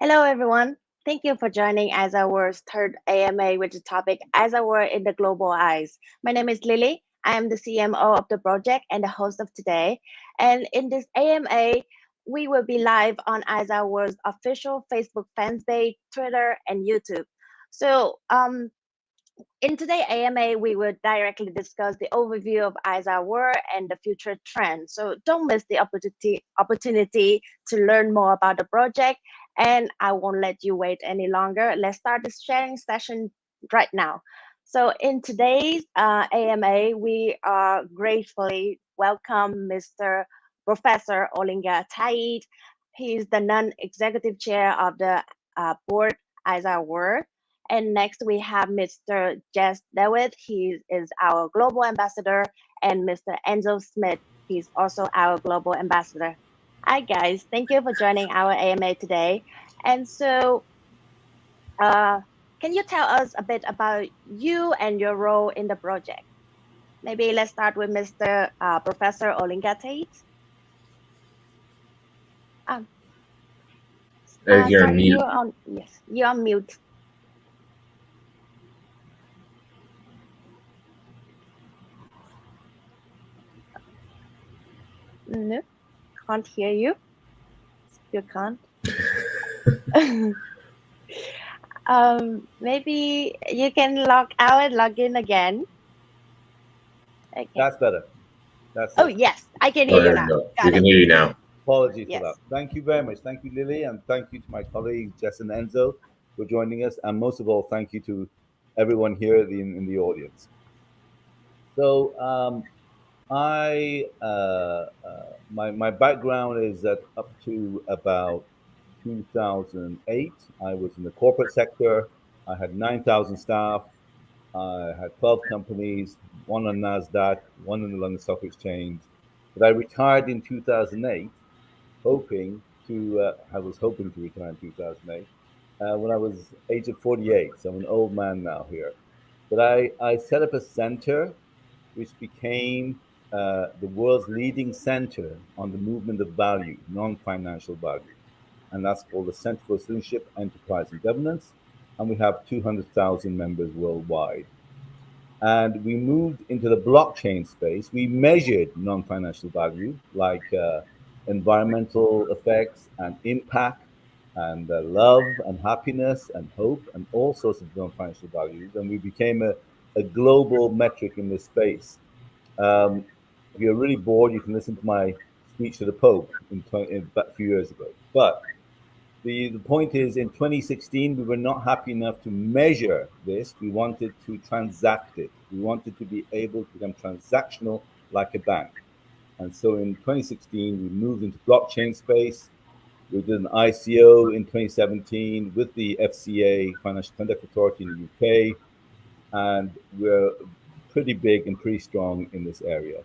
Hello, everyone. Thank you for joining Aiza World's third AMA with the topic Aiza World in the Global Eyes. My name is Lily. I am the CMO of the project and the host of today. And in this AMA, we will be live on Aiza World's official Facebook fan page, Twitter, and YouTube. So, in today's AMA, we will directly discuss the overview of Aiza World and the future trends. So don't miss the opportunity to learn more about the project. And I won't let you wait any longer. Let's start the sharing session right now. So in today's AMA, we are gratefully welcome Mr. Professor Olinga Taeed. He is the non-executive chair of the board Aiza World. And next we have Mr. Jess Dewitt. He is our global ambassador, and Mr. Enzo Smith. He's also our global ambassador. Hi guys, thank you for joining our AMA today. And so, can you tell us a bit about you and your role in the project? Maybe let's start with Mr. Professor Olinga Tate. You're on mute. Yes, you're on mute. No, can't hear you. You can't. Maybe you can log out and log in again. Okay. That's better. Oh, yes, I can hear you now. We can hear you now. Apologies for that. Thank you very much. Thank you, Lily, and thank you to my colleagues, Jess and Enzo, for joining us. And most of all, thank you to everyone here in the audience. So my background is that up to about 2008, I was in the corporate sector. I had 9,000 staff. I had 12 companies, one on NASDAQ, one on the London Stock Exchange. But I retired in 2008, I was hoping to retire in 2008, when I was age of 48. So I'm an old man now here. But I set up a center which became the world's leading center on the movement of value, non-financial value. And that's called the Center for Citizenship, Enterprise and Governance. And we have 200,000 members worldwide. And we moved into the blockchain space. We measured non-financial value like environmental effects and impact and love and happiness and hope and all sorts of non-financial values. And we became a global metric in this space. If you're really bored, you can listen to my speech to the Pope a few years ago. But the point is, in 2016, we were not happy enough to measure this. We wanted to transact it. We wanted to be able to become transactional like a bank. And so in 2016, we moved into blockchain space. We did an ICO in 2017 with the FCA, Financial Conduct Authority in the UK. And we're pretty big and pretty strong in this area.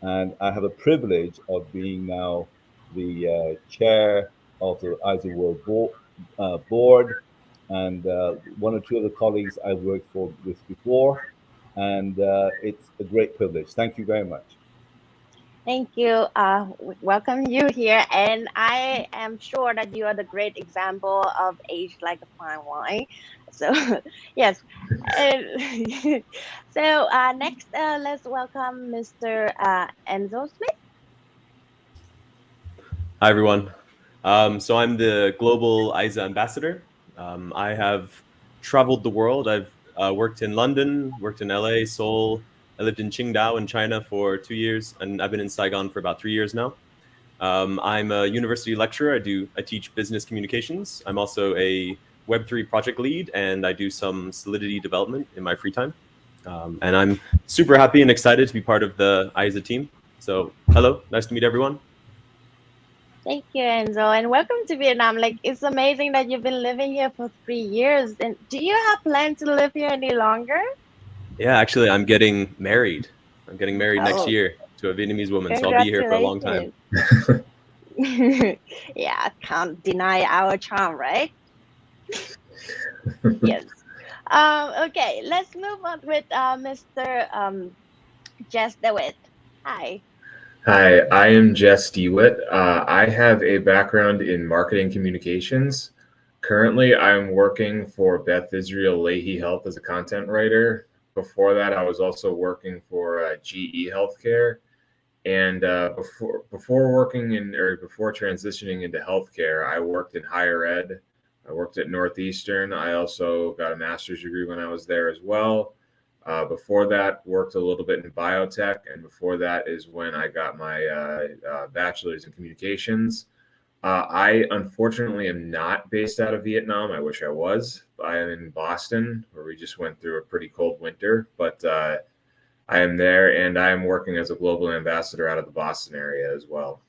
And I have a privilege of being now the chair of the Aiza World board, and one or two other colleagues I've worked with before, and it's a great privilege. Thank you very much. Thank you. Welcome you here, and I am sure that you are the great example of age like a fine wine. So yes. So next, let's welcome Mr. Enzo Smith. Hi everyone. So I'm the global Aiza ambassador. I have traveled the world. I've worked in London, worked in LA, Seoul. I lived in Qingdao in China for 2 years, and I've been in Saigon for about 3 years now. I'm a university lecturer. I teach business communications. I'm also a Web3 project lead, and I do some Solidity development in my free time. And I'm super happy and excited to be part of the Aiza team. So hello, nice to meet everyone. Thank you, Enzo, and welcome to Vietnam. Like, it's amazing that you've been living here for 3 years. And do you have plans to live here any longer? Yeah, actually, I'm getting married. I'm getting married next year to a Vietnamese woman, so I'll be here for a long time. Yeah, can't deny our charm, right? Yes. Okay, let's move on with Mr. Jess Dewitt. Hi. Hi, I am Jess Dewitt. I have a background in marketing communications. Currently, I'm working for Beth Israel Lahey Health as a content writer. Before that, I was also working for GE Healthcare. And before transitioning into healthcare, I worked in higher ed. I worked at Northeastern. I also got a master's degree when I was there as well. Before that, worked a little bit in biotech, and before that is when I got my bachelor's in communications. I unfortunately am not based out of Vietnam. I wish I was. I am in Boston, where we just went through a pretty cold winter, but I am there, and I am working as a global ambassador out of the Boston area as well.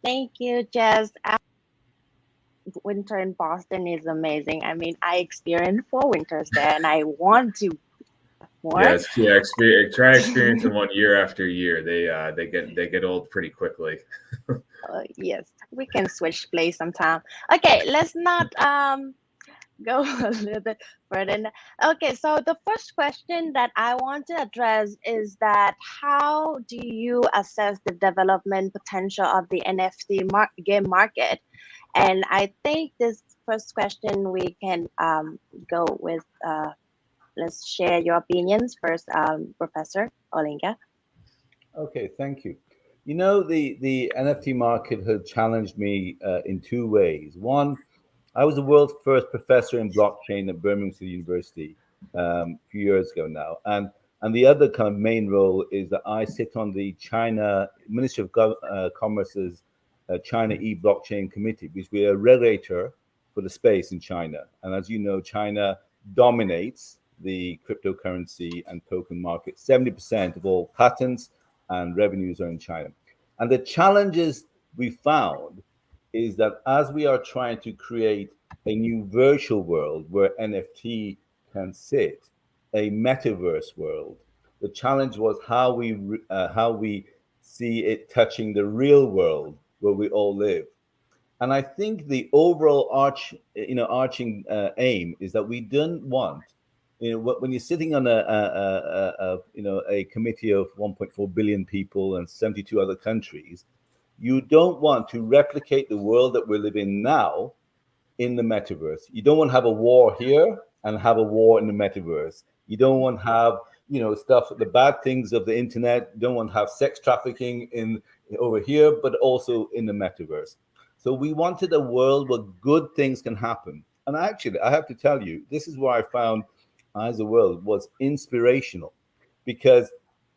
Thank you, Jess. Winter in Boston is amazing. I mean, I experienced 4 winters there, and I want to more. Yes, yeah. Try experiencing one year after year. They get old pretty quickly. Yes, we can switch place sometime. Okay, let's not go a little bit further. Okay, so the first question that I want to address is that how do you assess the development potential of the NFT game market? And I think this first question we can go with. Let's share your opinions first, Professor Olinga. Okay, thank you. You know, the NFT market has challenged me in 2 ways. One, I was the world's first professor in blockchain at Birmingham City University a few years ago now, and the other kind of main role is that I sit on the China Ministry of Commerce's China e-blockchain committee, which we are a regulator for the space in China. And as you know, China dominates the cryptocurrency and token market. 70% of all patents and revenues are in China. And the challenges we found is that as we are trying to create a new virtual world where NFT can sit, a metaverse world, the challenge was how we see it touching the real world where we all live. And I think the overall arching aim is that we don't want, when you're sitting on a committee of 1.4 billion people and 72 other countries, you don't want to replicate the world that we live in now in the metaverse. You don't want to have a war here and have a war in the metaverse. You don't want to have the bad things of the internet. You don't want to have sex trafficking in over here, but also in the metaverse. So we wanted a world where good things can happen. And actually, I have to tell you, this is where I found Aiza World was inspirational, because,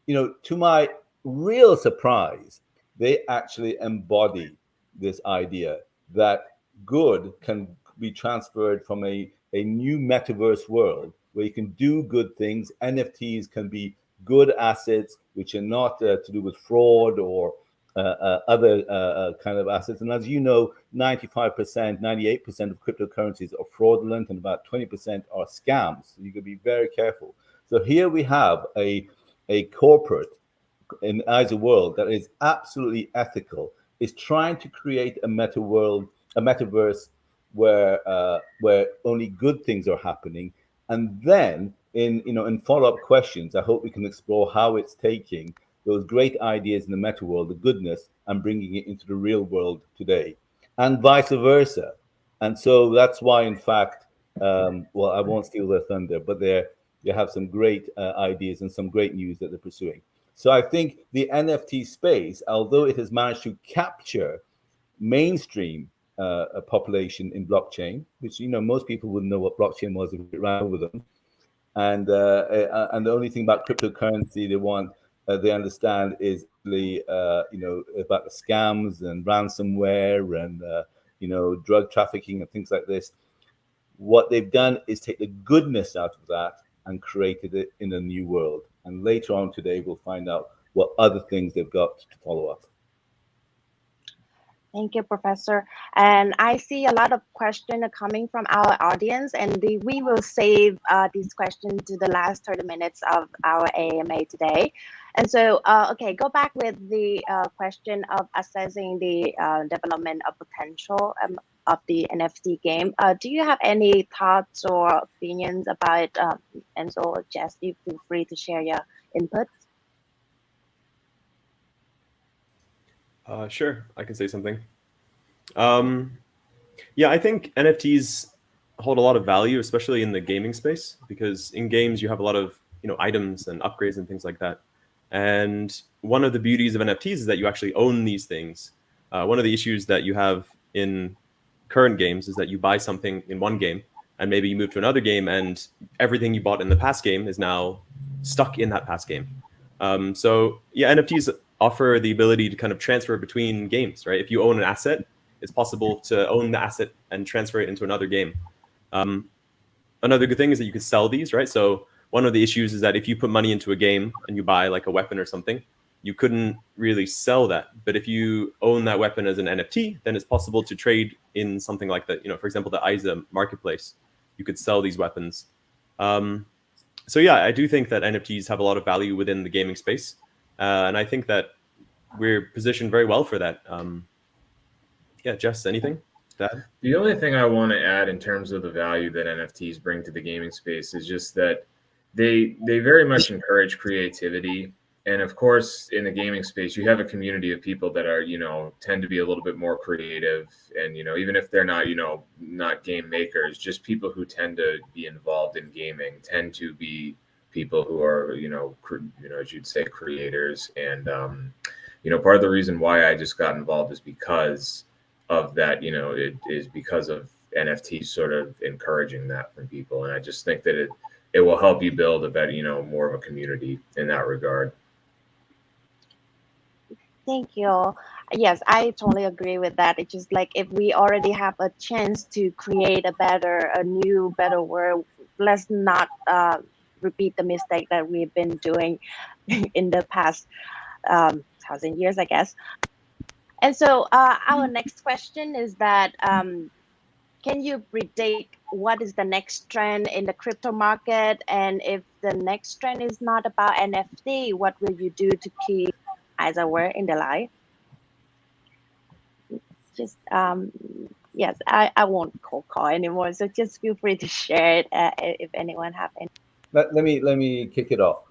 to my real surprise, they actually embody this idea that good can be transferred from a new metaverse world where you can do good things. NFTs can be good assets, which are not to do with fraud or other kind of assets. And as you know, 95%, 98% of cryptocurrencies are fraudulent and about 20% are scams. So you can be very careful. So here we have a corporate in Aiza World that is absolutely ethical, is trying to create a metaverse where only good things are happening. And then in follow-up questions, I hope we can explore how it's taking those great ideas in the meta world, the goodness, and bringing it into the real world today, and vice versa. And so that's why, in fact, I won't steal their thunder, but they have some great ideas and some great news that they're pursuing. So I think the NFT space, although it has managed to capture mainstream population in blockchain, which most people wouldn't know what blockchain was if it ran over them, and the only thing about cryptocurrency they understand is about the scams and ransomware and drug trafficking and things like this. What they've done is take the goodness out of that and created it in a new world. And later on today, we'll find out what other things they've got to follow up. Thank you, Professor. And I see a lot of questions coming from our audience, and we will save these questions to the last 30 minutes of our AMA today. And so, go back with the question of assessing the development of potential of the NFT game. Do you have any thoughts or opinions about it? Enzo or Jess, you feel free to share your inputs. Sure, I can say something. Yeah, I think NFTs hold a lot of value, especially in the gaming space, because in games you have a lot of items and upgrades and things like that. And one of the beauties of NFTs is that you actually own these things. One of the issues that you have in current games is that you buy something in one game and maybe you move to another game and everything you bought in the past game is now stuck in that past game. So yeah, NFTs offer the ability to kind of transfer between games, right? If you own an asset, it's possible to own the asset and transfer it into another game. Another good thing is that you can sell these, right? So one of the issues is that if you put money into a game and you buy like a weapon or something, you couldn't really sell that. But if you own that weapon as an NFT, then it's possible to trade in something like that. For example, the Aiza marketplace, you could sell these weapons. So yeah, I do think that NFTs have a lot of value within the gaming space, and I think that we're positioned very well for that. Yeah, Jess, anything to add? The only thing I want to add in terms of the value that NFTs bring to the gaming space is just that they very much encourage creativity. And of course, in the gaming space, you have a community of people that are, tend to be a little bit more creative. And, even if they're not, not game makers, just people who tend to be involved in gaming tend to be people who are, as you'd say, creators. And, part of the reason why I just got involved is because of that. It is because of NFTs sort of encouraging that from people. And I just think that it will help you build a better, more of a community in that regard. Thank you. Yes, I totally agree with that. It's just like if we already have a chance to create a new, better world, let's not repeat the mistake that we've been doing in the past 1,000 years, I guess. And so our next question is that can you predict what is the next trend in the crypto market? And if the next trend is not about NFT, what will you do to keep Aiza World in the life? Just yes, I won't cold call anymore. So just feel free to share it if anyone have any. Let me kick it off.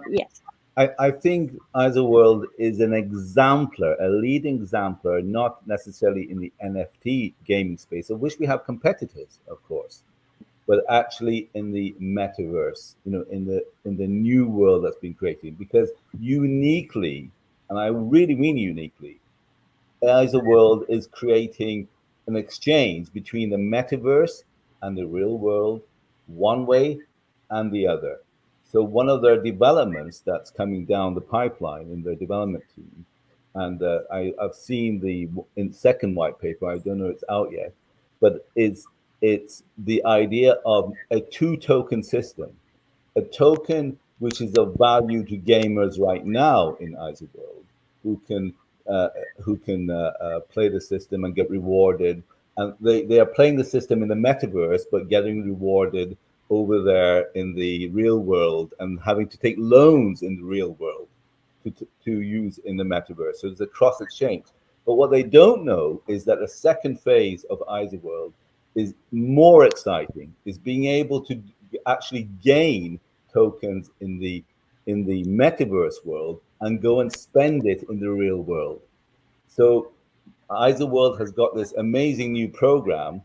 Yes. I think Aiza World is an exemplar, a leading exemplar, not necessarily in the NFT gaming space, of which we have competitors, of course, but actually in the metaverse, in the new world that's been created. Because uniquely, and I really mean uniquely, Aiza World is creating an exchange between the metaverse and the real world, one way and the other. So one of their developments that's coming down the pipeline in their development team, and I've seen the second white paper. I don't know it's out yet, but it's the idea of a two-token system, a token which is of value to gamers right now in Aiza World, who can play the system and get rewarded. And they are playing the system in the metaverse, but getting rewarded over there in the real world and having to take loans in the real world to use in the metaverse. So there's a cross exchange. But what they don't know is that the second phase of Aiza World is more exciting, is being able to actually gain tokens in the metaverse world and go and spend it in the real world. So Aiza World has got this amazing new program,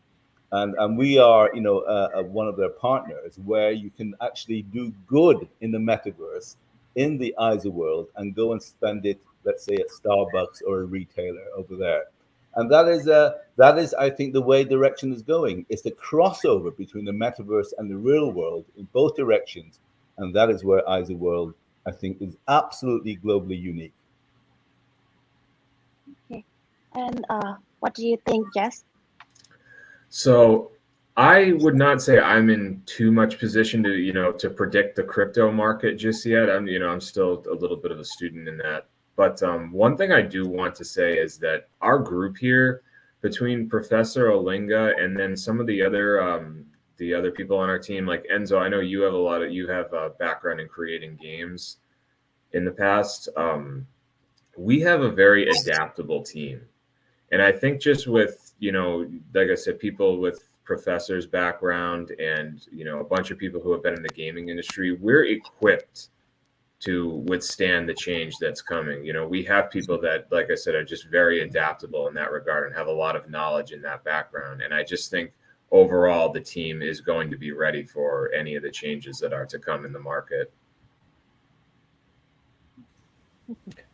and we are, one of their partners, where you can actually do good in the metaverse in the Aiza World and go and spend it, let's say, at Starbucks or a retailer over there. And that is, I think, the way direction is going. It's the crossover between the metaverse and the real world in both directions, and that is where Aiza World, I think, is absolutely globally unique. Okay. And what do you think, Jess? So I would not say I'm in too much position to, to predict the crypto market just yet. I'm still a little bit of a student in that. But one thing I do want to say is that our group here, between Professor Olinga and then some of the other people on our team, like Enzo, I know you have a background in creating games in the past. We have a very adaptable team. And I think just with, like I said, people with Professor's background and, a bunch of people who have been in the gaming industry, we're equipped to withstand the change that's coming. You know, we have people that, like I said, are just very adaptable in that regard and have a lot of knowledge in that background. And I just think overall the team is going to be ready for any of the changes that are to come in the market.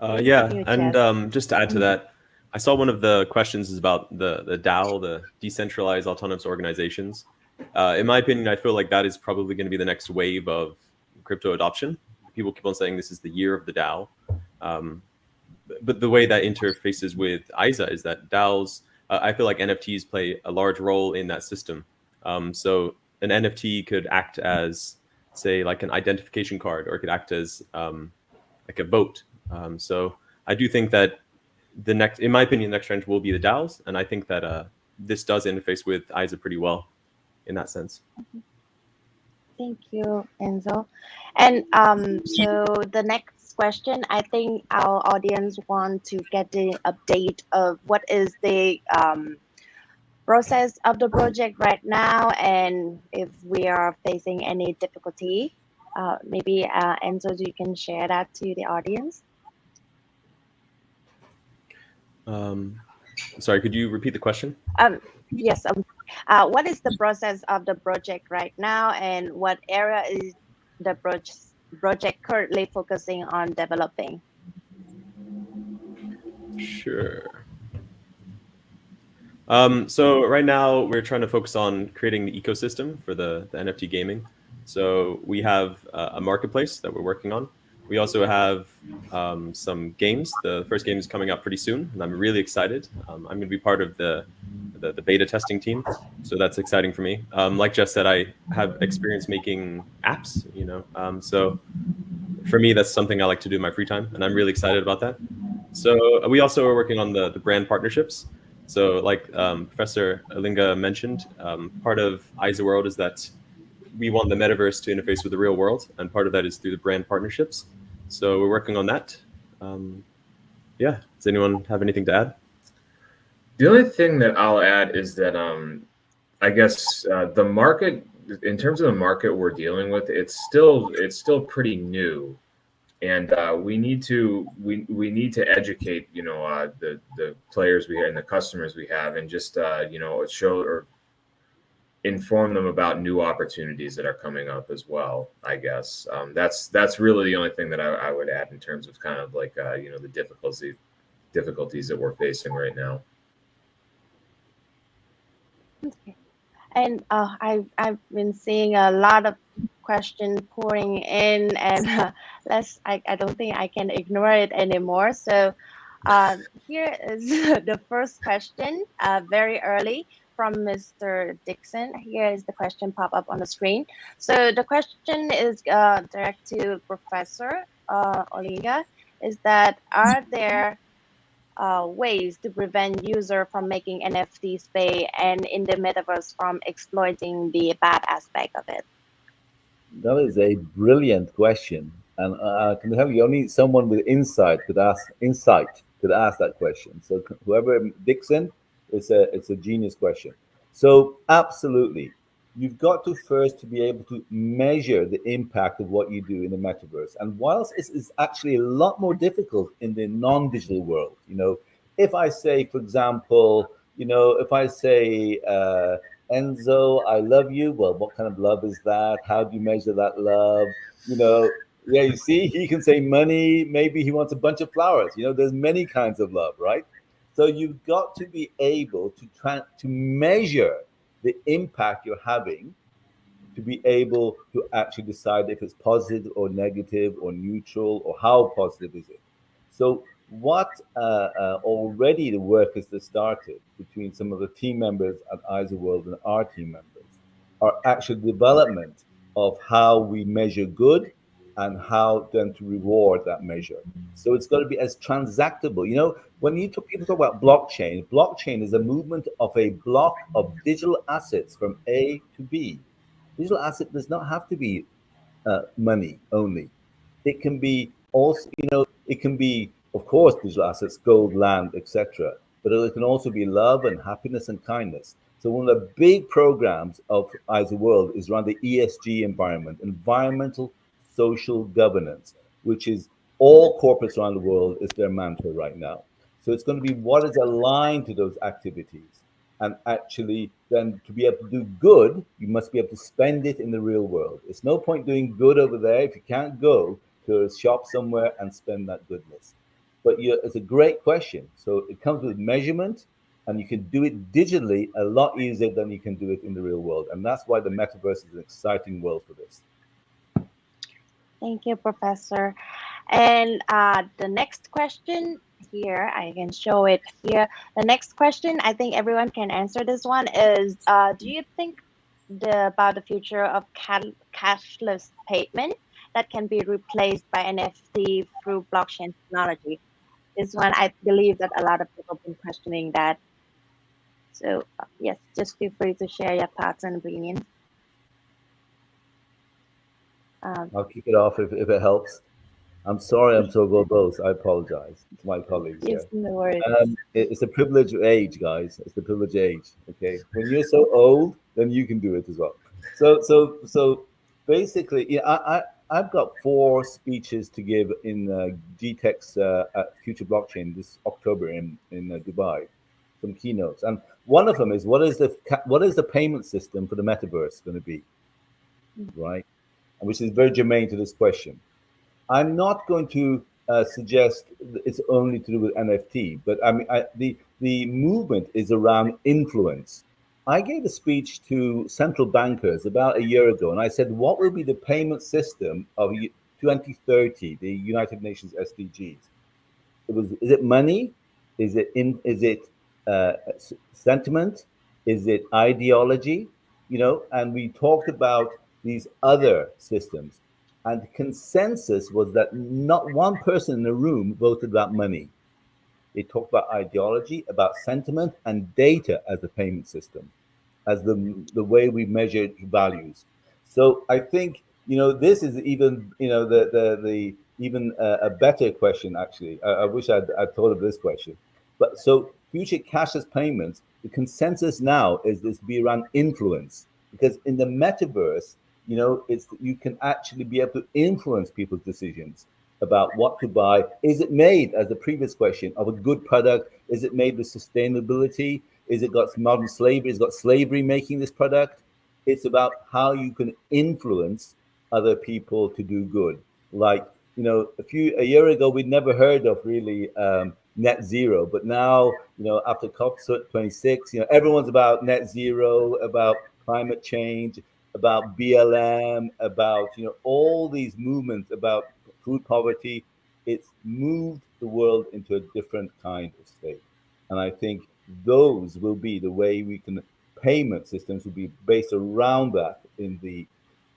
Yeah, you, and Jess. just to add to that, I saw one of the questions is about the DAO, the decentralized autonomous organizations. In my opinion, I feel like that is probably going to be the next wave of crypto adoption. People keep on saying this is the year of the DAO, but the way that interfaces with Aiza is that DAOs, I feel like NFTs play a large role in that system. So an NFT could act as, say, like an identification card, or it could act as like a vote. So I do think that the next, in my opinion, the next trend will be the DAOs, and I think that this does interface with Aiza pretty well in that sense. Thank you, Enzo. And so the next question, I think our audience want to get the update of what is the process of the project right now, and if we are facing any difficulty. Maybe Enzo, you can share that to the audience. Sorry, could you repeat the question? Yes. What is the process of the project right now, and what area is the project currently focusing on developing? Sure. So right now we're trying to focus on creating the ecosystem for the NFT gaming. So we have a marketplace that we're working on. We also have some games. The first game is coming out pretty soon, and I'm really excited. I'm going to be part of the beta testing team, so that's exciting for me. Like Jess said, I have experience making apps, you know, so for me that's something I like to do in my free time, and I'm really excited about that. So we also are working on the brand partnerships. So like Professor Olinga mentioned, part of Aiza World is that we want the metaverse to interface with the real world, and part of that is through the brand partnerships. So we're working on that. Yeah, does anyone have anything to add? The only thing that I'll add is that I guess the market, in terms of the market we're dealing with, it's still pretty new, and we need to educate, you know, the players we have and the customers we have, and just you know, show or inform them about new opportunities that are coming up as well. I guess that's really the only thing that I would add in terms of kind of like you know, the difficulties that we're facing right now. Okay. And I've been seeing a lot of questions pouring in, and I don't think I can ignore it anymore. So here is the first question, very early from Mr. Dixon. Here is the question pop up on the screen. So the question is direct to Professor Olinga, is that are there ways to prevent user from making NFT space and in the metaverse from exploiting the bad aspect of it? That is a brilliant question, and I can tell you only someone with insight could ask that question. So whoever Dixon, it's a genius question. So absolutely, you've got to first to be able to measure the impact of what you do in the metaverse. And whilst it's actually a lot more difficult in the non-digital world, you know, if I say, for example, you know, if I say Enzo, I love you. Well, what kind of love is that? How do you measure that love? You know, yeah, you see, he can say money. Maybe he wants a bunch of flowers. You know, there's many kinds of love, right? So you've got to be able to measure the impact you're having, to be able to actually decide if it's positive or negative or neutral, or how positive is it. So what already the work has started between some of the team members at Aiza World and our team members are actual development of how we measure good and how then to reward that measure. So it's got to be as transactable. You know, when people talk about blockchain is a movement of a block of digital assets from A to B. Digital asset does not have to be money only. It can be also, you know, it can be, of course, digital assets, gold, land, etc. But it can also be love and happiness and kindness. So one of the big programs of Aiza World is around the ESG environment, environmental social governance, which is all corporates around the world is their mantra right now. So it's going to be what is aligned to those activities. And actually, then to be able to do good, you must be able to spend it in the real world. It's no point doing good over there if you can't go to a shop somewhere and spend that goodness. But it's a great question. So it comes with measurement, and you can do it digitally a lot easier than you can do it in the real world. And that's why the metaverse is an exciting world for this. Thank you, Professor. And the next question here, I can show it here. The next question, I think everyone can answer this one, is do you think about the future of cashless payment that can be replaced by NFT through blockchain technology? This one, I believe that a lot of people have been questioning that. So yes, just feel free to share your thoughts and opinions. I'll kick it off if it helps. I'm sorry I'm so verbose. I apologize to my colleagues. Yes, no worries. It's a privilege of age, guys. It's the privilege of age. Okay, when you're so old, then you can do it as well. So basically, yeah, I've got 4 speeches to give in GTEX at Future Blockchain this October in Dubai, some keynotes, and one of them is what is the payment system for the metaverse going to be, right? Which is very germane to this question. I'm not going to suggest it's only to do with NFT, but I mean, the movement is around influence. I gave a speech to central bankers about a year ago, and I said, what will be the payment system of 2030, the United Nations SDGs? Is it money? Is it sentiment? Is it ideology? And we talked about these other systems. And the consensus was that not one person in the room voted about money. They talked about ideology, about sentiment, and data as the payment system, as the way we measure values. So I think this is even the even a better question actually. I wish I'd thought of this question. But so future cashless payments, the consensus now is this be around influence, because in the metaverse, it's you can actually be able to influence people's decisions about what to buy. Is it made, as the previous question, of a good product? Is it made with sustainability? Is it got modern slavery? Is it got slavery making this product? It's about how you can influence other people to do good. Like, a year ago, we'd never heard of really net zero, but now, after COP26, everyone's about net zero, about climate change, about BLM, about all these movements about food poverty. It's moved the world into a different kind of state, and I think those will be the way we can payment systems will be based around that in the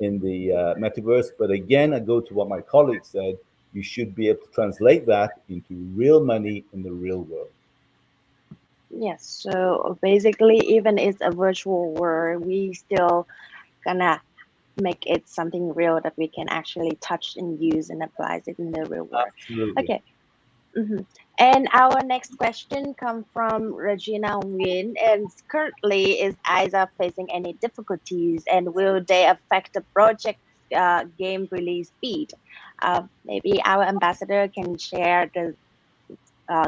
metaverse. But again, I go to what my colleague said: you should be able to translate that into real money in the real world. Yes. So basically, even it's a virtual world, we still gonna make it something real that we can actually touch and use and apply it in the real world. Absolutely. Okay. And our next question comes from Regina Nguyen, and currently is Aiza facing any difficulties, and will they affect the project game release speed? Maybe our ambassador can share the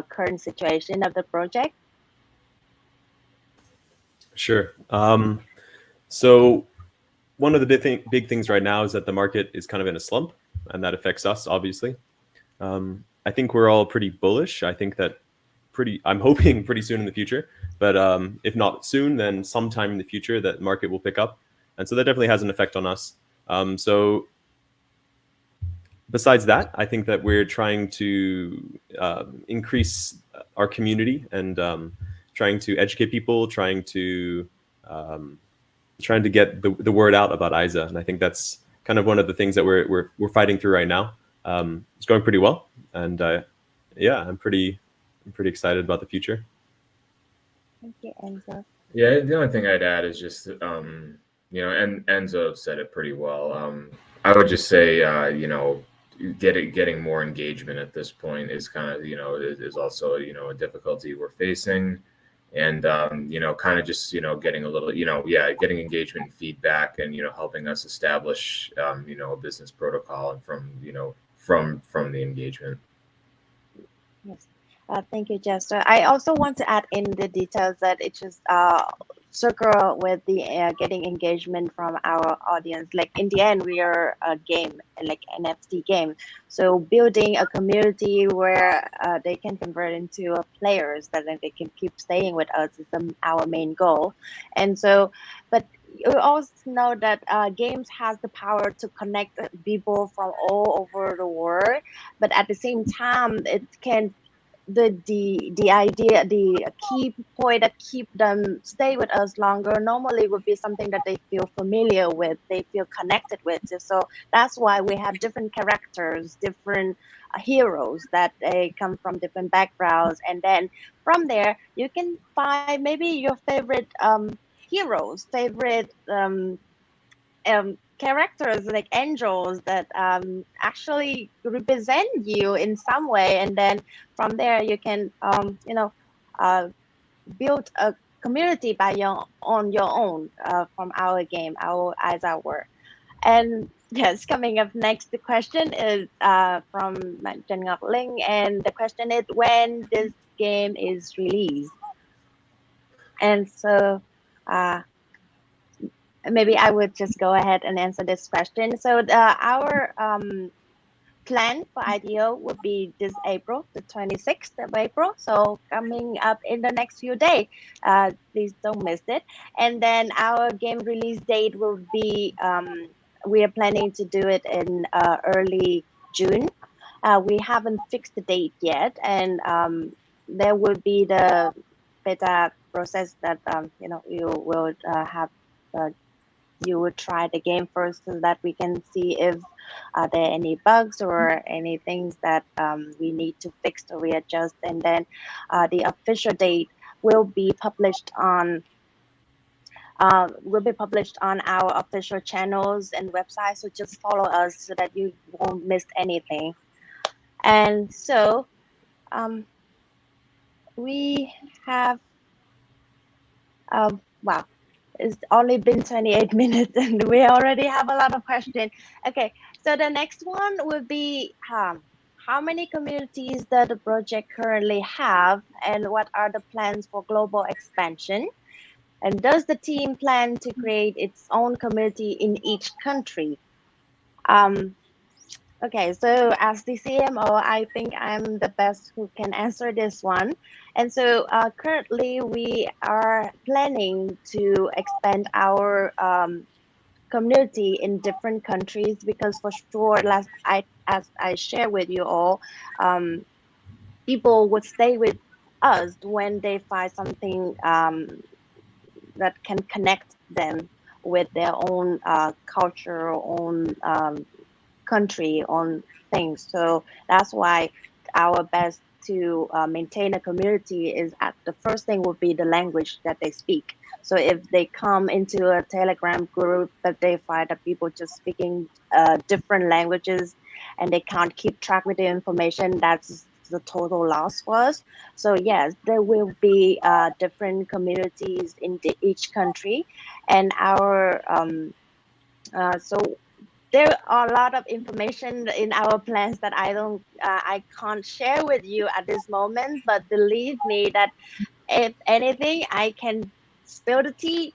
current situation of the project. Sure. So one of the big things right now is that the market is kind of in a slump, and that affects us, obviously. I think we're all pretty bullish. I think that I'm hoping pretty soon in the future, but if not soon, then sometime in the future that market will pick up. And so that definitely has an effect on us. So besides that, I think that we're trying to increase our community and trying to educate people, trying to get the word out about Aiza. And I think that's kind of one of the things that we're fighting through right now. It's going pretty well, and yeah, I'm pretty excited about the future. Thank you, Enzo. Yeah, the only thing I'd add is just and Enzo said it pretty well. I would just say getting more engagement at this point is kind of is also a difficulty we're facing, and kind of just getting a little getting engagement and feedback, and helping us establish a business protocol, and from the engagement. Yes. Thank you, Jester. I also want to add in the details that it just circle with the getting engagement from our audience. Like in the end, we are a game, like NFT game. So building a community where they can convert into players that then they can keep staying with us is our main goal. And so, but you also know that games has the power to connect people from all over the world, but at the same time it can the idea, the key point that keep them stay with us longer normally would be something that they feel familiar with, they feel connected with. So that's why we have different characters, different heroes that they come from different backgrounds, and then from there you can find maybe your favorite heroes, favorite characters like angels that actually represent you in some way, and then from there you can uh, build a community by your on your own from our game, our Aiza World. And yes, coming up next, the question is from Jen Ngọc Linh, and the question is when this game is released. And so uh, maybe I would just go ahead and answer this question. So our plan for IDO would be this April, the 26th of April. So coming up in the next few days, please don't miss it. And then our game release date will be, we are planning to do it in early June. We haven't fixed the date yet, and there will be the beta process that you will have. You would try the game first so that we can see if there are any bugs or any things that we need to fix or readjust. And then the official date will be published on our official channels and website. So just follow us so that you won't miss anything. And so we have wow, it's only been 28 minutes and we already have a lot of questions. Okay, so the next one would be how many communities does the project currently have, and what are the plans for global expansion? And does the team plan to create its own community in each country? Um, Okay, so as the CMO, I think I'm the best who can answer this one. And so currently we are planning to expand our community in different countries because for sure, as I share with you all, people would stay with us when they find something that can connect them with their own culture, own country, on things. So that's why our best to maintain a community is at the first thing would be the language that they speak. So if they come into a Telegram group that they find that people just speaking different languages and they can't keep track with the information, that's the total loss for us. So yes, there will be different communities in each country, and our so there are a lot of information in our plans that I can't share with you at this moment, but believe me that if anything I can spill the tea,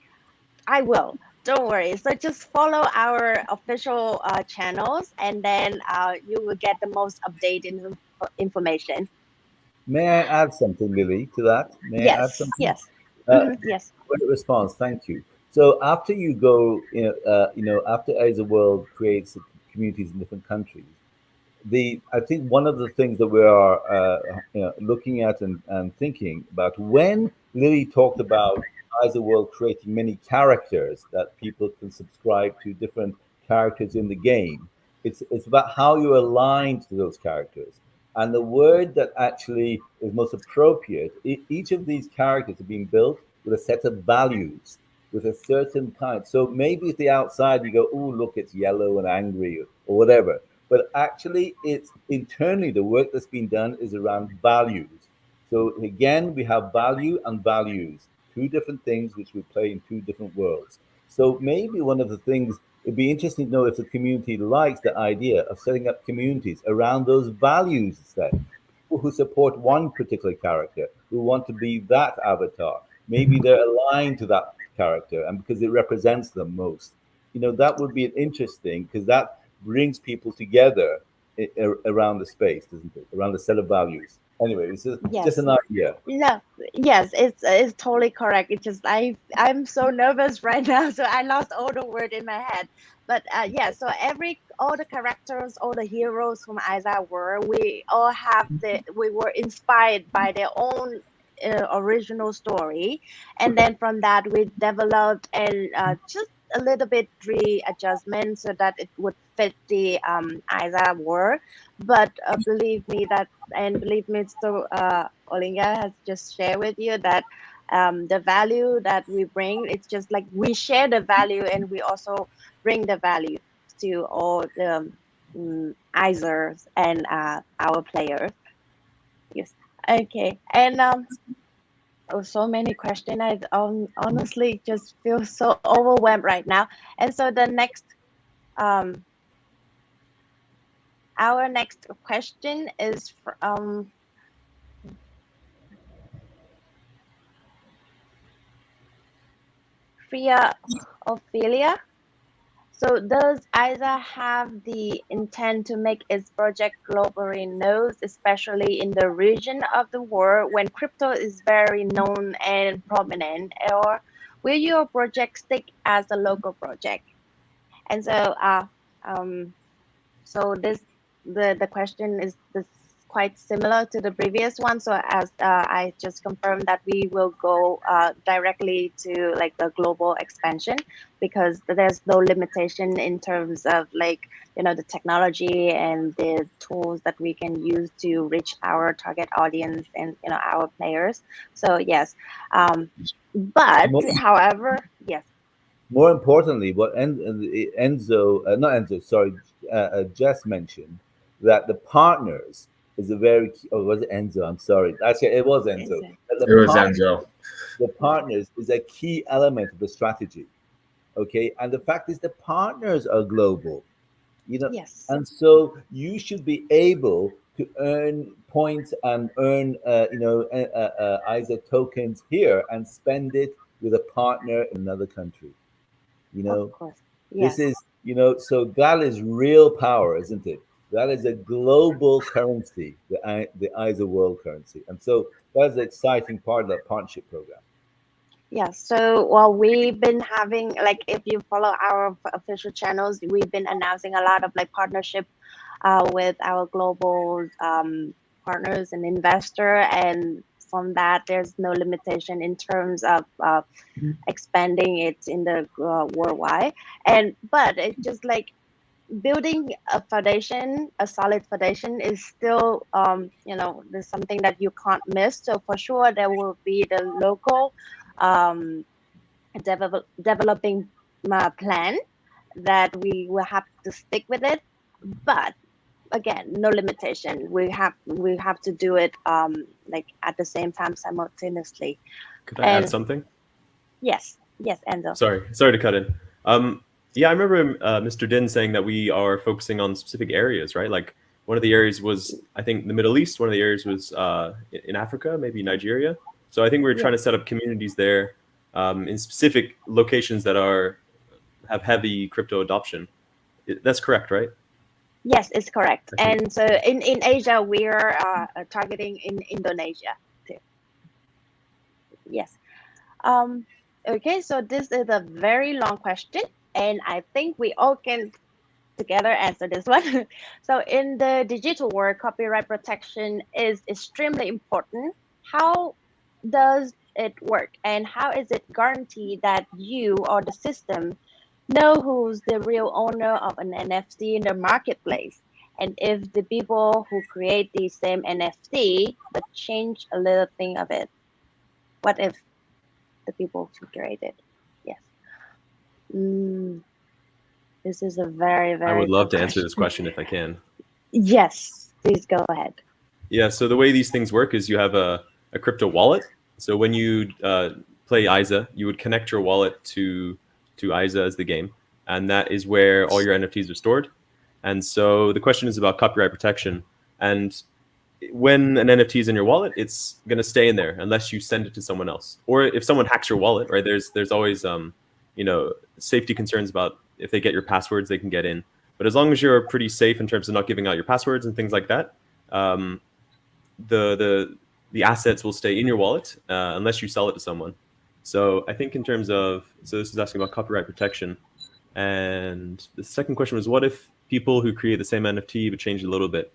I will. Don't worry. So just follow our official channels, and then you will get the most updated information. May I add something, Lily, to that? May I add Yes, something? yes. Yes. Great response. Thank you. So after you go, after Aiza World creates communities in different countries, I think one of the things that we are looking at and thinking about when Lily talked about Aiza World creating many characters that people can subscribe to different characters in the game. It's about how you align to those characters. And the word that actually is most appropriate, each of these characters are being built with a set of values, with a certain kind. So maybe at the outside you go, oh, look, it's yellow and angry or whatever. But actually, it's internally the work that's been done is around values. So again, we have value and values, two different things which we play in two different worlds. So maybe one of the things it'd be interesting to know if the community likes the idea of setting up communities around those values set. People who support one particular character, who want to be that avatar. Maybe they're aligned to that character and because it represents them most. That would be interesting because that brings people together around the space, doesn't it? Around the set of values. Anyway, it's just Yes. an idea. No, yes, it's totally correct. It's just I'm so nervous right now, so I lost all the word in my head. But yeah, so all the characters, all the heroes from Aiza World, we were inspired by their own original story, and then from that we developed and just a little bit readjustment so that it would fit the Aiza World. But believe me, so Olinga has just shared with you that the value that we bring, it's just like we share the value and we also bring the value to all the Aizers and our players. Yes. Okay. And so many questions. I honestly just feel so overwhelmed right now. And so um, our next question is from Ophelia. So does Aiza have the intent to make its project globally known, especially in the region of the world when crypto is very known and prominent, or will your project stick as a local project? And so, so the question is this quite similar to the previous one. So as I just confirmed that we will go directly to like the global expansion because there's no limitation in terms of like, the technology and the tools that we can use to reach our target audience and, our players. So yes, but however, yes. More importantly, what Enzo, not Enzo, sorry, Jess mentioned that the partners is a very key, oh, was it Enzo? I'm sorry. Actually, it was Enzo. It was Enzo. The partners is a key element of the strategy. Okay. And the fact is the partners are global, Yes. and so you should be able to earn points and earn, Aiza tokens here and spend it with a partner in another country. Of course. Yes. This is, so that is real power, isn't it? That is a global currency, the Aiza World currency. And so that's the exciting part of that partnership program. Yeah, so we've been having, like, if you follow our official channels, we've been announcing a lot of like partnership with our global partners and investor, and from that there's no limitation in terms of expanding it in the worldwide. But it's just like building a foundation, a solid foundation is still there's something that you can't miss. So for sure there will be the local developing plan that we will have to stick with it, but again, no limitation. We have to do it like at the same time simultaneously. Could I add something? Yes, Enzo. Sorry to cut in. Yeah, I remember Mr. Din saying that we are focusing on specific areas, right? Like one of the areas was, I think, the Middle East. One of the areas was in Africa, maybe Nigeria. So I think we were trying to set up communities there in specific locations that have heavy crypto adoption. That's correct, right? Yes, it's correct. And so in Asia, we are targeting in Indonesia too. Yes. Okay, so this is a very long question, and I think we all can together answer this one. So in the digital world, copyright protection is extremely important. How does it work, and how is it guaranteed that you or the system know who's the real owner of an NFT in the marketplace? And if the people who create the same NFT but change a little thing of it, what if the people who created? Yes. This is a very, very. I would love to answer this question if I can. Yes, please go ahead. Yeah, so the way these things work is you have a crypto wallet. So when you play Aiza, you would connect your wallet to Aiza as the game. and that is where all your NFTs are stored. And so the question is about copyright protection. And when an NFT is in your wallet, it's going to stay in there unless you send it to someone else, or if someone hacks your wallet, right? There's always safety concerns about if they get your passwords, they can get in. But as long as you're pretty safe in terms of not giving out your passwords and things like that, the assets will stay in your wallet unless you sell it to someone. So I think in terms of, so this is asking about copyright protection. And the second question was, what if people who create the same NFT but change it a little bit?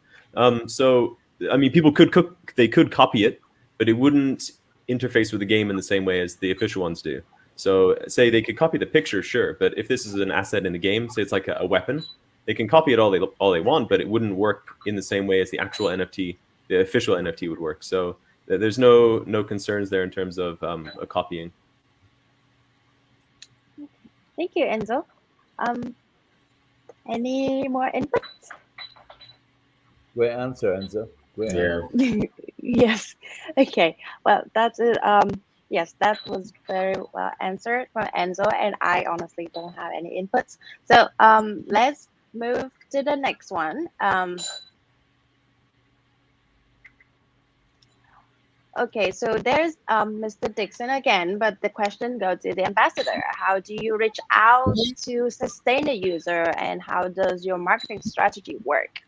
So I mean, people could copy it, but it wouldn't interface with the game in the same way as the official ones do. So say they could copy the picture, sure, but if this is an asset in the game, say it's like a weapon, they can copy it all they want, but it wouldn't work in the same way as the actual NFT, the official NFT would work. So there's no concerns there in terms of copying. Thank you, Enzo. Any more inputs? Great answer, Enzo. Great answer. Yes. Okay. Well, that's it. Yes, that was very well answered from Enzo, and I honestly don't have any inputs. So let's move to the next one. Okay, so there's Mr. Dixon again, but the question goes to the ambassador. How do you reach out to sustain a user, and how does your marketing strategy work?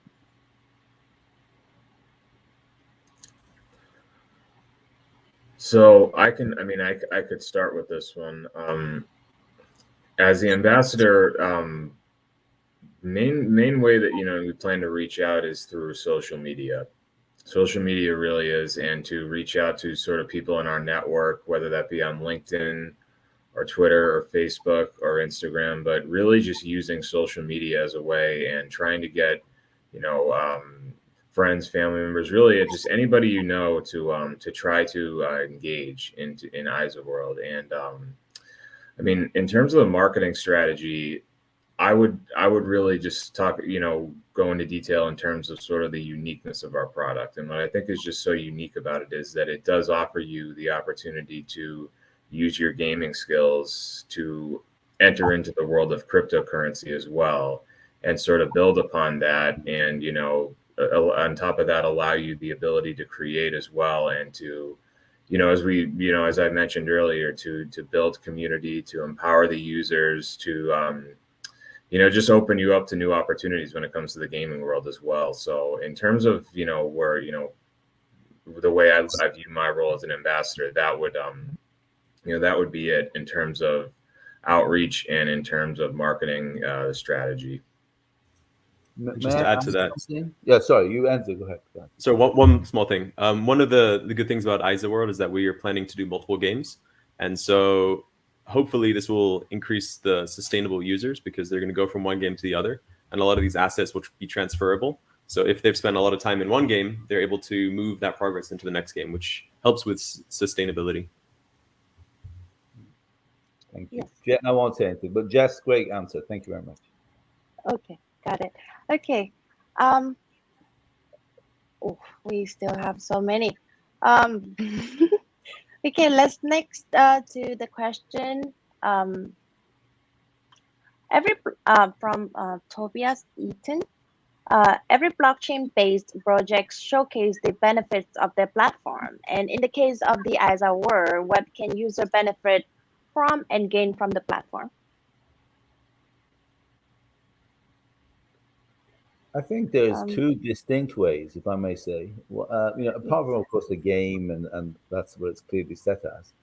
So I could start with this one. As the ambassador, main way that we plan to reach out is through social media. Social media really is, and to reach out to sort of people in our network, whether that be on LinkedIn or Twitter or Facebook or Instagram, but really just using social media as a way and trying to get, friends, family members, really just anybody to try to engage in Aiza World. And in terms of the marketing strategy, I would really just talk, go into detail in terms of sort of the uniqueness of our product. And what I think is just so unique about it is that it does offer you the opportunity to use your gaming skills to enter into the world of cryptocurrency as well, and sort of build upon that. And, on top of that, allow you the ability to create as well, and to, as I mentioned earlier, to build community, to empower the users, to, just open you up to new opportunities when it comes to the gaming world as well. So in terms of, where, the way I view my role as an ambassador, that would, that would be it in terms of outreach and in terms of marketing strategy. Just to add to that. Yeah, sorry, you answer. Go ahead. So one small thing. One of the good things about Aiza World is that we are planning to do multiple games, and so hopefully this will increase the sustainable users because they're going to go from one game to the other, and a lot of these assets will be transferable. So if they've spent a lot of time in one game, they're able to move that progress into the next game, which helps with sustainability. Thank you. Yes. I won't say anything, but Jess, great answer. Thank you very much. Okay, got it. Okay. We still have so many. Okay, let's next to the question. From Tobias Eaton. Every blockchain-based project showcase the benefits of their platform. And in the case of the Aiza World, what can user benefit from and gain from the platform? I think there's two distinct ways, if I may say. Apart from, of course, the game, and that's what it's clearly set as.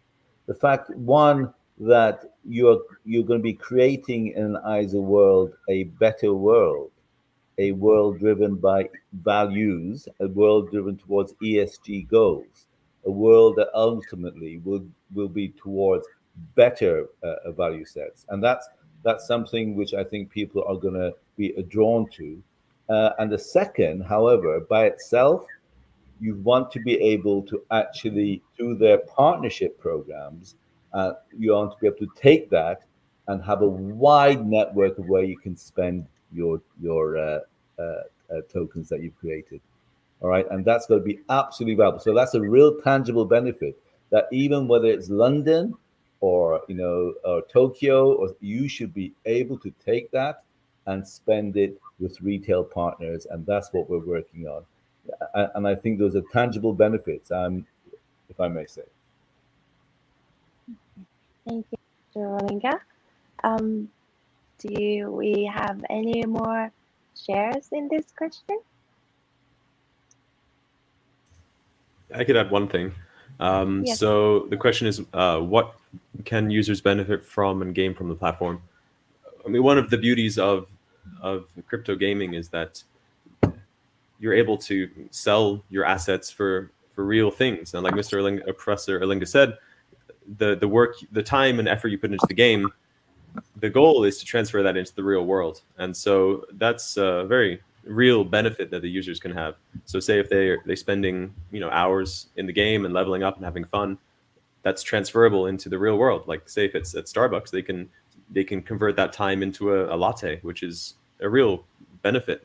The fact, one, that you're going to be creating in Aiza World a better world, a world driven by values, a world driven towards ESG goals, a world that ultimately will be towards better value sets. And that's something which I think people are going to be drawn to. And the second, however, by itself, you want to be able to actually, through their partnership programs, you want to be able to take that and have a wide network of where you can spend your tokens that you've created. All right, and that's going to be absolutely valuable. So that's a real tangible benefit, that even whether it's London or or Tokyo, or you should be able to take that and spend it with retail partners, and that's what we're working on. And I think those are tangible benefits. If I may say. Thank you, Mr. Olinga. Um, do we have any more shares in this question? I could add one thing. Yes. So the question is, what can users benefit from and gain from the platform? I mean, one of the beauties of crypto gaming is that you're able to sell your assets for real things. And like Mr. Olinga, Professor Olinga said, the work, the time and effort you put into the game, the goal is to transfer that into the real world. And so that's a very real benefit that the users can have. So say if they're spending hours in the game and leveling up and having fun, that's transferable into the real world. Like say if it's at Starbucks, they can convert that time into a latte, which is a real benefit.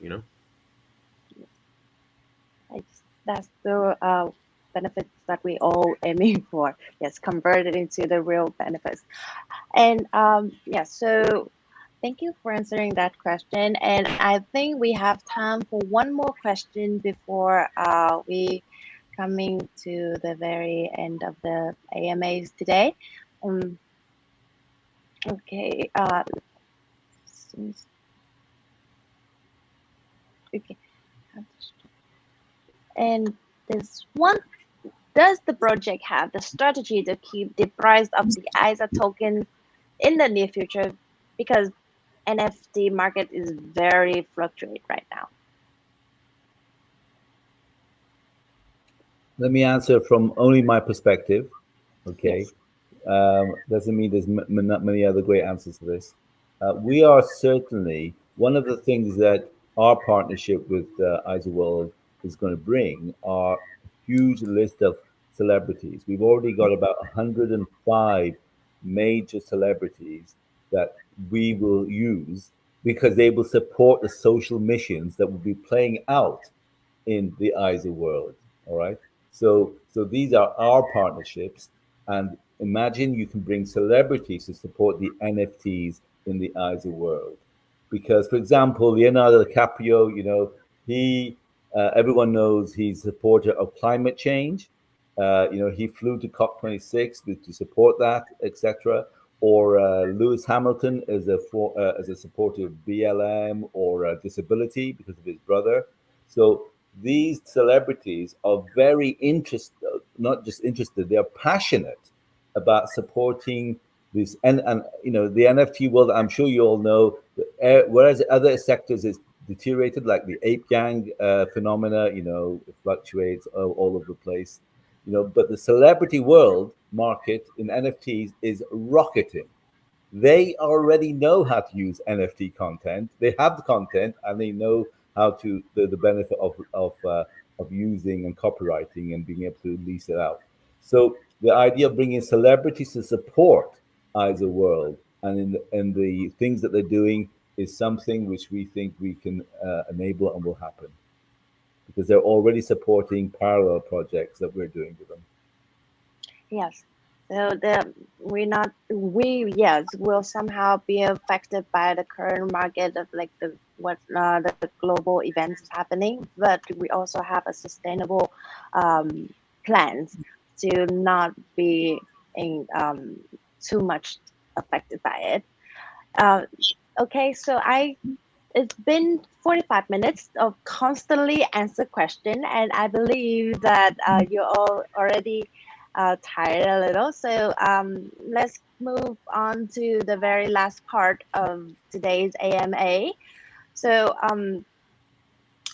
That's the benefits that we all aiming for. Yes, converted into the real benefits. And yeah, so thank you for answering that question. And I think we have time for one more question before we coming to the very end of the AMAs today. Um, okay. Okay. And this one, does the project have the strategy to keep the price of the Aiza token in the near future? Because NFT market is very fluctuate right now. Let me answer from only my perspective. Okay. Yes. Doesn't mean there's not many other great answers to this. We are certainly one of the things that our partnership with Aiza World is going to bring are a huge list of celebrities. We've already got about 105 major celebrities that we will use because they will support the social missions that will be playing out in the Aiza World. All right. So these are our partnerships, and imagine you can bring celebrities to support the NFTs in the Aiza World. Because, for example, Leonardo DiCaprio, he everyone knows he's a supporter of climate change. He flew to COP26 to support that, etc. Or Lewis Hamilton as a supporter of BLM or disability because of his brother. So these celebrities are very interested, not just interested, they are passionate about supporting this. And the NFT world, I'm sure you all know, whereas other sectors is deteriorated, like the ape gang phenomena, it fluctuates all over the place. But the celebrity world market in NFTs is rocketing. They already know how to use NFT content. They have the content, and they know how to the benefit of using and copywriting and being able to lease it out. So the idea of bringing celebrities to support Aiza World and in the things that they're doing is something which we think we can enable and will happen because they're already supporting parallel projects that we're doing with them. Yes. So we yes will somehow be affected by the current market of like the global events happening, but we also have a sustainable plans to not be in too much affected by it. Okay, so it's been 45 minutes of constantly answer question, and I believe that you all already tired a little. So let's move on to the very last part of today's AMA. So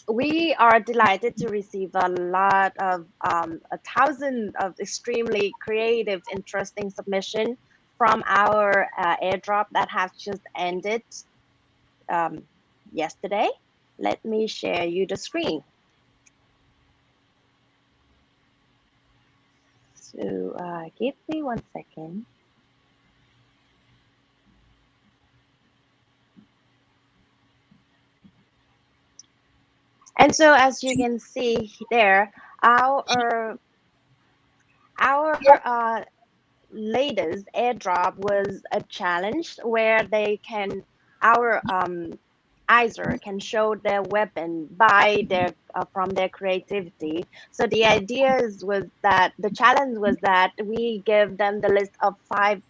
we are delighted to receive a lot of 1,000 of extremely creative, interesting submission from our airdrop that has just ended yesterday. Let me share you the screen. So give me 1 second. And so as you can see there, our latest airdrop was a challenge where our Aizer can show their weapon by their from their creativity. So the the challenge was that we give them the list of 5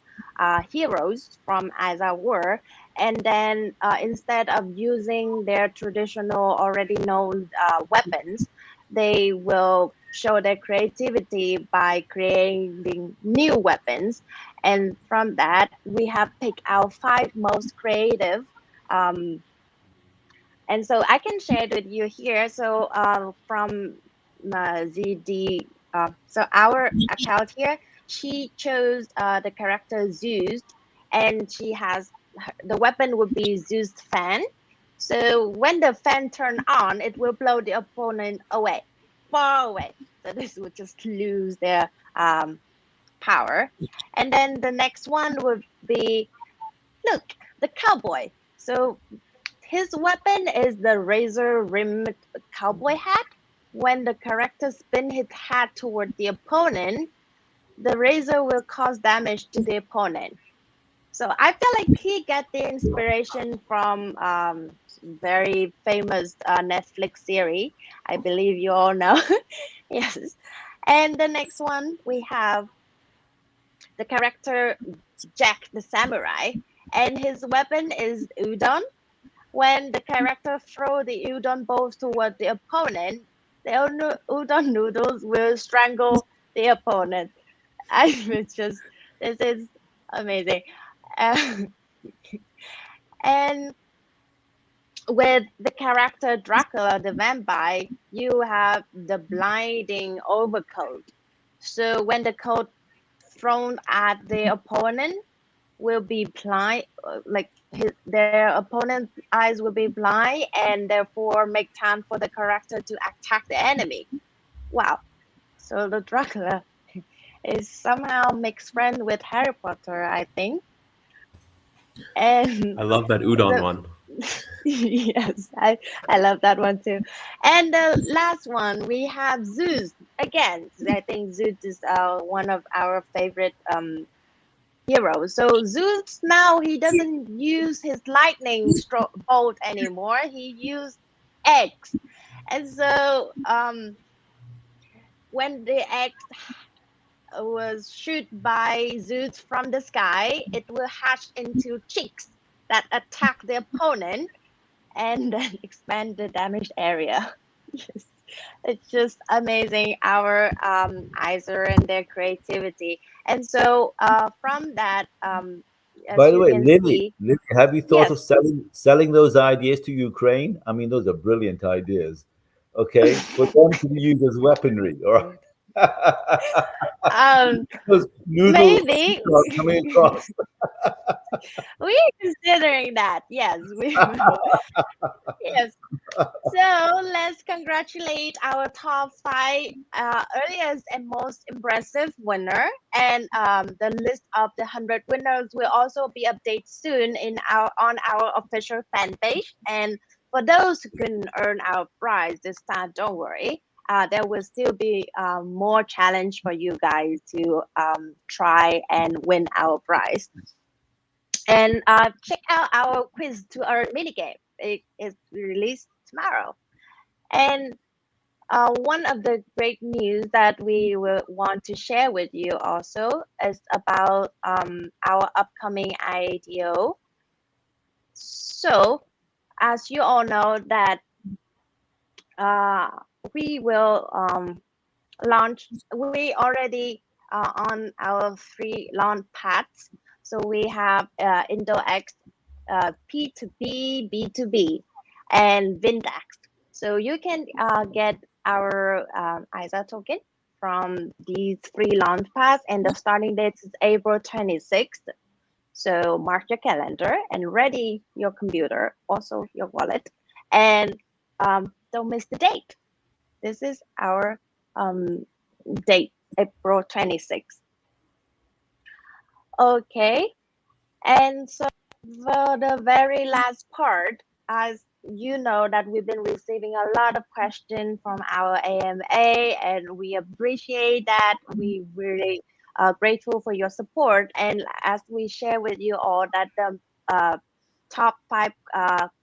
heroes from Aiza World, and then instead of using their traditional already known weapons, they will show their creativity by creating new weapons. And from that, we have picked our 5 most creative. Um, and so I can share it with you here. So from ZD, so our account here, she chose the character Zeus, and the weapon would be Zeus fan. So when the fan turn on, it will blow the opponent away, far away. So this would just lose their power. And then the next one would be, look, the cowboy. So his weapon is the razor rimmed cowboy hat. When the character spins his hat toward the opponent, the razor will cause damage to the opponent. So I feel like he got the inspiration from very famous Netflix series. I believe you all know. Yes. And the next one we have the character Jack the Samurai, and his weapon is udon. When the character throw the udon balls toward the opponent, the udon noodles will strangle the opponent. I was just, this is amazing. Uh, and with the character Dracula the vampire, you have the blinding overcoat. So when the coat thrown at the opponent will be blind, their opponent's eyes will be blind, and therefore make time for the character to attack the enemy. Wow. So the Dracula is somehow mixed friend with Harry Potter, I think. And I love that udon the one. yes, I love that one too. And the last one we have Zeus again. I think Zeus is one of our favorite hero. So Zeus now he doesn't use his lightning bolt anymore. He used eggs, and so when the eggs was shoot by Zeus from the sky, it will hatch into chicks that attack the opponent and then expand the damaged area. Yes, it's just amazing our Aizer and their creativity. And so from that, as By the you way, can see, Lily, have you thought yes, of selling those ideas to Ukraine? I mean, those are brilliant ideas. Okay, for them to be used as weaponry. All right. um, Those noodles maybe are coming across. we're considering that. Yes, we will. Yes. So let's congratulate our top 5 earliest and most impressive winner. And the list of the 100 winners will also be updated soon on our official fan page. And for those who couldn't earn our prize this time, don't worry. There will still be more challenge for you guys to try and win our prize. And check out our quiz to earn minigame. It is released tomorrow. And one of the great news that we will want to share with you also is about our upcoming IATO. So, as you all know, that uh, we will launch. We already on our free launch paths. So we have IndoX P2P, B2B, and Vindex. So you can get our ISA token from these free launch pads, and the starting date is April 26th. So mark your calendar and ready your computer, also your wallet, and don't miss the date. This is our date, April 26th. Okay, and so for the very last part, as you know that we've been receiving a lot of questions from our AMA, and we appreciate that. We really grateful for your support. And as we share with you all that the top 5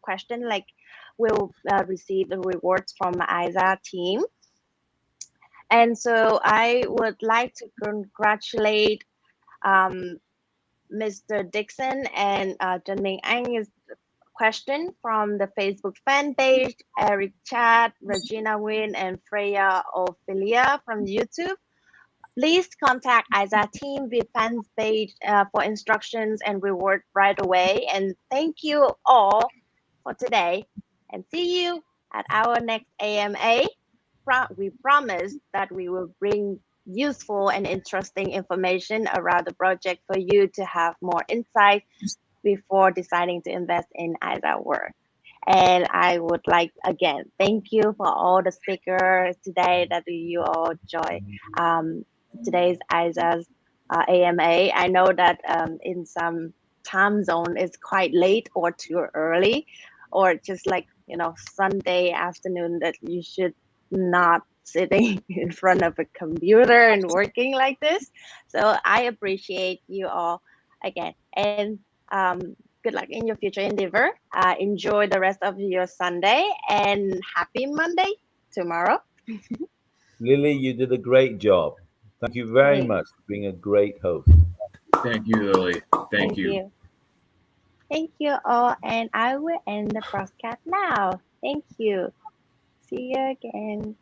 question like will receive the rewards from Aiza team. And so I would like to congratulate Mr. Dixon and Janming Ang's question from the Facebook fan page, Eric Chad, Regina Nguyen, and Freya Ophelia from YouTube. Please contact Aiza team via fans page for instructions and reward right away. And thank you all for today. And see you at our next AMA. We promise that we will bring useful and interesting information around the project for you to have more insight before deciding to invest in Aiza World. And I would like again thank you for all the speakers today that you all joined today's Aiza's AMA. I know that in some time zone it's quite late or too early, or just like Sunday afternoon that you should not sitting in front of a computer and working like this. So I appreciate you all again, and good luck in your future endeavor. Enjoy the rest of your Sunday and happy Monday tomorrow. Lily, you did a great job. Thank you very much for being a great host. Thank you, Lily. Thank you. Thank you all, and I will end the broadcast now. Thank you. See you again.